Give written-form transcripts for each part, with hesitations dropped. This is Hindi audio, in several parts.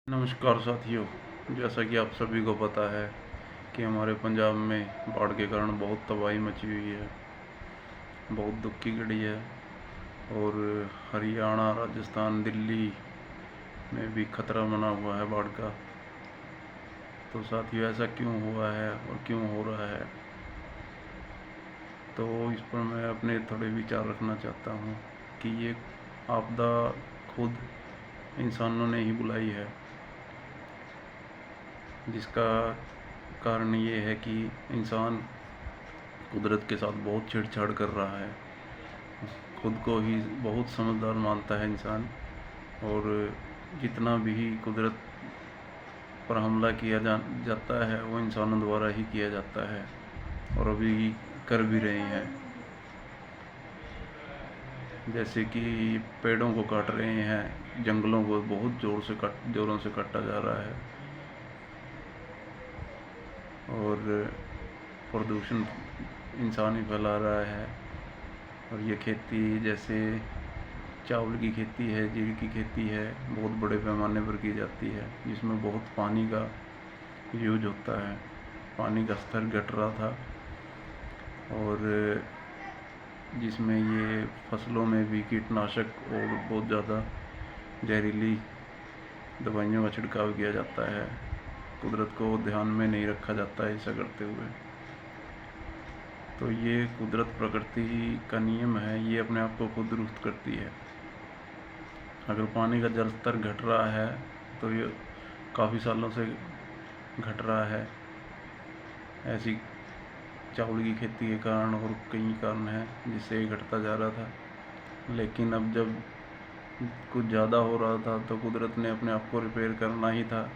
नमस्कार साथियों, जैसा कि आप सभी को पता है कि हमारे पंजाब में बाढ़ के कारण बहुत तबाही मची हुई है, बहुत दुख की घड़ी है। और हरियाणा, राजस्थान, दिल्ली में भी खतरा बना हुआ है बाढ़ का। तो साथियों, ऐसा क्यों हुआ है और क्यों हो रहा है, तो इस पर मैं अपने थोड़े विचार रखना चाहता हूँ कि ये आपदा खुद इंसानों ने ही बुलाई है, जिसका कारण ये है कि इंसान कुदरत के साथ बहुत छेड़छाड़ कर रहा है। खुद को ही बहुत समझदार मानता है इंसान, और जितना भी कुदरत पर हमला किया जाता है वो इंसानों द्वारा ही किया जाता है, और अभी कर भी रहे हैं। जैसे कि पेड़ों को काट रहे हैं, जंगलों को बहुत ज़ोरों से काटा जा रहा है, और प्रदूषण इंसान ही फैला रहा है। और ये खेती, जैसे चावल की खेती है, जीरी की खेती है, बहुत बड़े पैमाने पर की जाती है, जिसमें बहुत पानी का यूज होता है। पानी का स्तर घट रहा था, और जिसमें ये फसलों में भी कीटनाशक और बहुत ज़्यादा जहरीली दवाइयों का छिड़काव किया जाता है। कुदरत को ध्यान में नहीं रखा जाता है ऐसा करते हुए। तो ये कुदरत, प्रकृति का नियम है, ये अपने आप को खुद दुरुस्त करती है। अगर पानी का जल स्तर घट रहा है तो ये काफ़ी सालों से घट रहा है, ऐसी चावल की खेती के कारण और कई कारण हैं जिससे ये घटता जा रहा था। लेकिन अब जब कुछ ज़्यादा हो रहा था तो कुदरत ने अपने आप को रिपेयर करना ही था,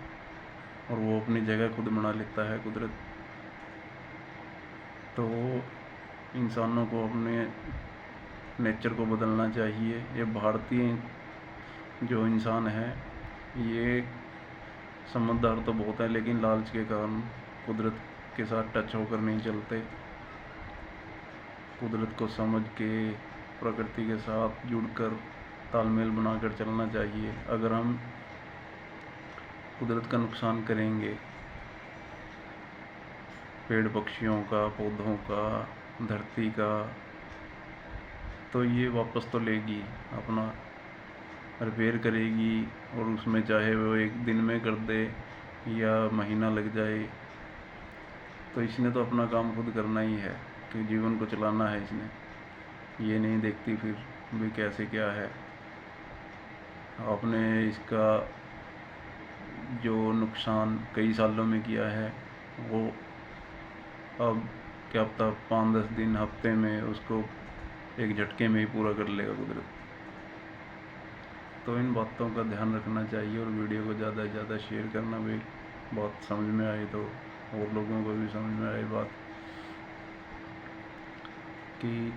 और वो अपनी जगह खुद बना लेता है कुदरत। तो इंसानों को अपने नेचर को बदलना चाहिए। ये भारतीय जो इंसान है, ये समझदार तो बहुत है, लेकिन लालच के कारण कुदरत के साथ टच होकर नहीं चलते। कुदरत को समझ के, प्रकृति के साथ जुड़कर, तालमेल बनाकर चलना चाहिए। अगर हम कुदरत का नुकसान करेंगे, पेड़ पक्षियों का, पौधों का, धरती का, तो ये वापस तो लेगी, अपना रिपेयर करेगी। और उसमें चाहे वो एक दिन में कर दे या महीना लग जाए, तो इसने तो अपना काम खुद करना ही है, कि जीवन को चलाना है इसने। ये नहीं देखती फिर भी कैसे क्या है। आपने इसका जो नुकसान कई सालों में किया है, वो अब क्या पता 5-10 दिन, हफ्ते में उसको एक झटके में ही पूरा कर लेगा कुदरत। तो इन बातों का ध्यान रखना चाहिए, और वीडियो को ज़्यादा से ज़्यादा शेयर करना भी, बात समझ में आई तो और लोगों को भी समझ में आई बात, कि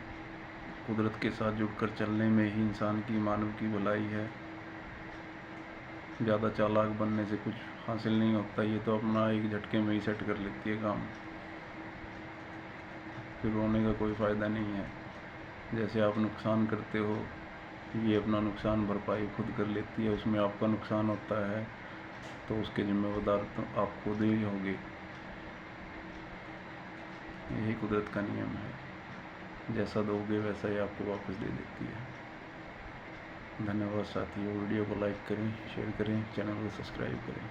कुदरत के साथ जुड़कर चलने में ही इंसान की, मानव की भलाई है। ज़्यादा चालाक बनने से कुछ हासिल नहीं होता, ये तो अपना एक झटके में ही सेट कर लेती है काम, फिर रोने का कोई फ़ायदा नहीं है। जैसे आप नुकसान करते हो, ये अपना नुकसान भरपाई खुद कर लेती है। उसमें आपका नुकसान होता है तो उसके जिम्मेदार तो आप खुद ही होगे। यही कुदरत का नियम है, जैसा दोगे वैसा ही आपको वापस दे देती है। धन्यवाद साथियों। वीडियो को लाइक करें, शेयर करें, चैनल को सब्सक्राइब करें।